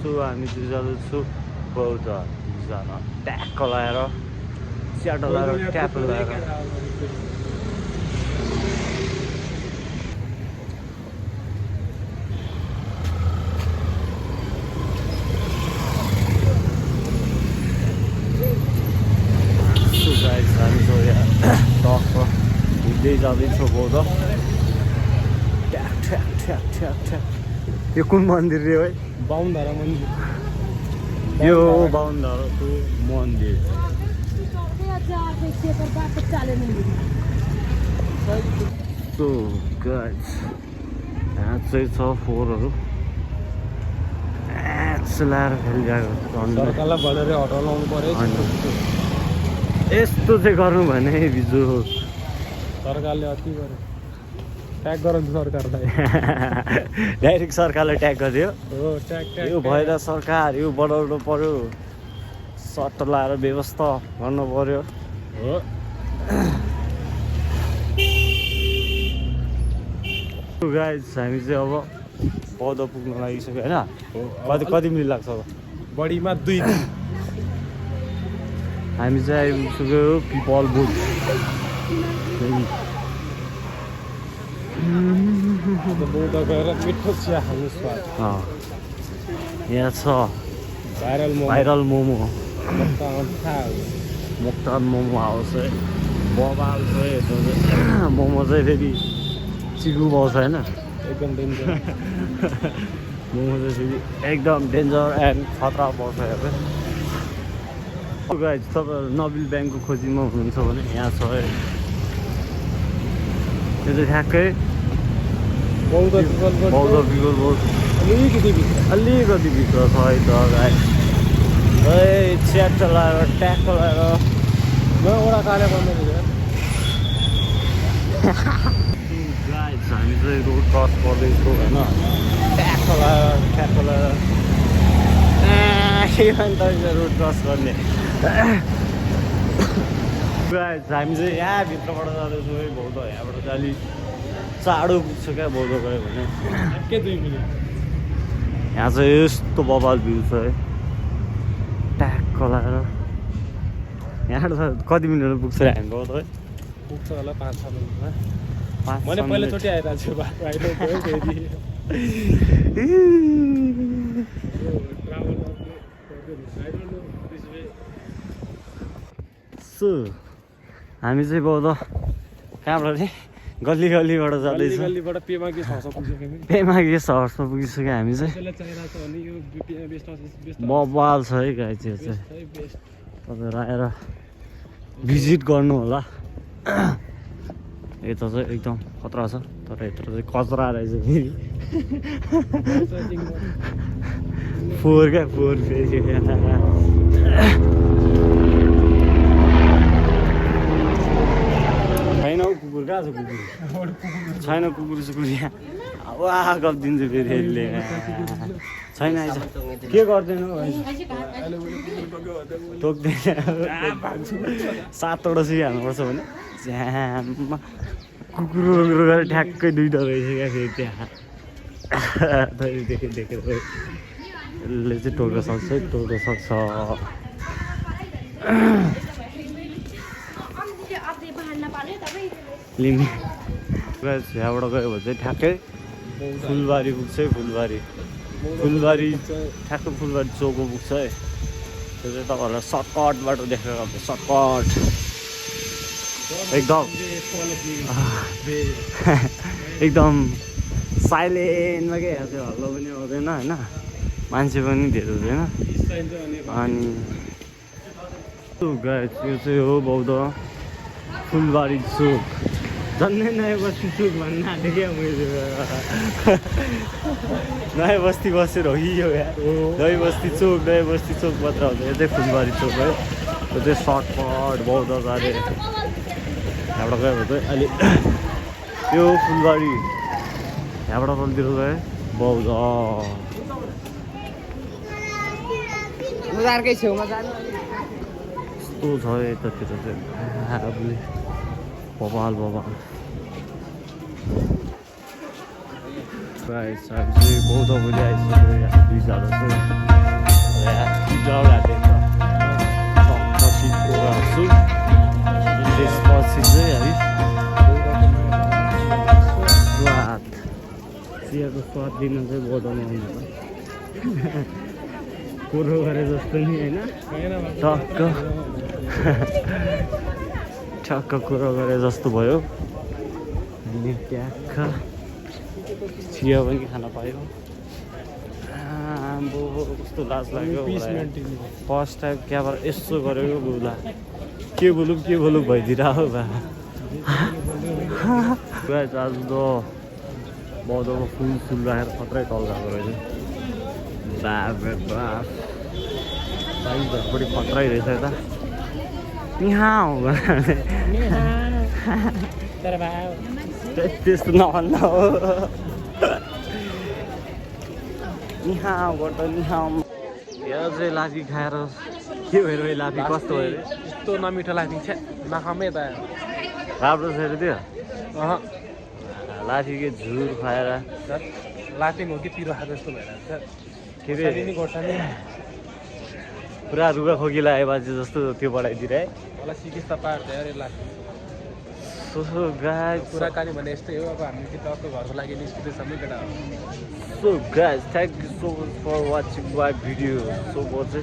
छु हामी चाहिँ जाँदैछु बौद्ध जान ट्याक्क लाएर च्याटो लाएर ट्याप लाएर हामी त यहाँ टक्क हिँड्दै जाँदैछौँ बौद्ध ट्याक ट्याक ट्याक ट्याक ट्याक यो कुन मन्दिर रे है बाहुनधारा मन्दिर यो बाहुनधाराको मन्दिर सो गाइस यहाँ चाहिँ छ फोहोरहरू चलाएर फेरि गएको सरकारलाई भनेर हटाउ लाउनु पर्यो यस्तो चाहिँ गर्नु भने बिजु सरकारले अति गर्यो ट्याग गराउँछ सरकारलाई डाइरेक्ट सरकारले ट्याग गरिदियो हो ट्याग यो भएर सरकार यो बनाउनु पर्यो सट्ट लाएर व्यवस्था गर्नु पर्यो हो गाइस हामी चाहिँ अब बौद्ध पुग्न लागिसक्यो होइन कति मिनट लाग्छ अब बढीमा 2 दिन हामी चाहिँ आइपुग्यो पिपल बुथ बौद्ध गएर मिठो चिया खानु स्वाद यहाँ छ भाइरल मोमो मोक्तान मोक्तान मोमो हाउस है बबाल छ यस्तो चाहिँ मोमो चाहिँ फेरि चिकु पाउँछ होइन एकदम डेन्जर मोमो चाहिँ फेरि एकदम डेन्जर एन्ड खतरा पाउँछ यहाँ चाहिँ गाइस तपाईँ नबिल ब्याङ्कको खोजीमा हुनुहुन्छ भने यहाँ छ है यो चाहिँ ठ्याक्कै बौद्ध पिपल अलिकति भित्र छ है त गाइस है च्याट चलाएर ट्याक चलाएर वडा कार्य गर्नु गाइस हामी चाहिँ रोड क्रस गर्दैछौँ होइन ट्याक चलाएर के भन्छ रोड क्रस गर्ने गाइस हामी चाहिँ यहाँ भित्रबाट जाँदैछौँ है बौद्ध यहाँबाट चाहिँ अलिक चाँडो पुग्छ क्या बौद्ध गयो भने के 2 मिनट यहाँ चाहिँ यस्तो बबाल भ्यू छ है ट्याक्क लाएर यहाँबाट कति मिनटमा पुग्छ हामी बौद्ध है पुग्छ होला 5-6 मिनटमा 5 मैले पहिलोचोटि आइरहेको छु बाहिर गयो फेरि सो हामी चाहिँ बौद्ध कहाँबाट नि गल्लीबाट जाँदैछ गल्लीबाट पेमागी सर्छ पुगिसक्यो पेमागी सर्समा पुगिसक्यो हामी चाहिँ बबाल छ है गाई चाहिँ तपाईँहरू आएर भिजिट गर्नु होला यता चाहिँ एकदम खतरा छ तर यता चाहिँ कचरा रहेछ फेरि फोहोर क्या फोहोर फेरि छैन हौ कुकुर कहाँ छ कुकुर छैन कुकुर सुकुर यहाँ वाह गफिदिन्छु फेरि यसले छैन आइज के गर्दैन हौ टोक्दैन 7वटा सिकी हाल्नुपर्छ भने झ्याममा कुकुर गरेर ठ्याक्कै 2टा रहेछ क्या फेरि त्यहाँ देखेर यसले चाहिँ टोक्न सक्छ लिने यहाँबाट गयो भने चाहिँ ठ्याक्कै फुलबारी पुग्छ है फुलबारी ठ्याक्कै फुलबारी चौकमा पुग्छ है त्यो चाहिँ तपाईँहरूलाई सर्टकट बाटो देखेर सर्टकट एकदम साइलेन्टमा के यहाँ चाहिँ हल्ला पनि आउँदैन होइन मान्छे पनि धेरै हुँदैन अनि गाइस यो चाहिँ हो बौद्ध फुलबारी चोक झन्डै नयाँ बस्ती चोक भन्नु आँटेको क्या मैले नयाँ बस्ती बसेर हो यो यहाँ नयाँ बस्ती चोक मात्र हुन्छ यो चाहिँ फुलबारी चोक है यो चाहिँ सर्टकट बौद्ध जाने यहाँबाट गयो भने चाहिँ अहिले यो फुलबारी यहाँबाट तलतिर गयो बौद्ध अर्कै छेउमा जानु यस्तो छ यतातिर चाहिँ बबाल गाइस हामी चाहिँ बौद्ध भोलि आइसक्यो यहाँ 2 जना चाहिँ जग्गा देख्छ छु त्यसपछि चाहिँ हामी स्वाद चियाको स्वाद दिन चाहिँ बौद्धमा आउनु कुरो गरे जस्तो नि होइन ठक्क कुरो गरे जस्तो भयो अनि ट्याक्क चिया पनि खान पायो आम्बो कस्तो लाज लाग्यो फर्स्ट टाइम क्यामेरा यसो गरेको बुला के बोलौँ भइदिरहेको भए आज त बौद्धमा फुल राखेर खत्रै तल गएको रहेछ बाफ झरपट्टि खत्रै रहेछ यता यहाँ त्यस्तो नभन्दा हो यहाँबाट यहाँ चाहिँ लाफी खाएर के भएर लाफी कस्तो भयो यस्तो नमिठो लाग्ने छ नखामै त राम्रो छैन त्यो लाफीको झुर खाएर लाफिङ हो कि पिरो खा जस्तो भएर के अरे खोर्सानी पुरा रुगा खोकी लागेपछि जस्तो त्यो बनाइदिएर है मलाई सिकिस् त पार्छ अरे लाफिङ कुराकानी भने यस्तै हो अब हामी कि त अर्को घरको लागि निस्किँदैछ नि केटा So guys, thank you so much for watching my video. So much.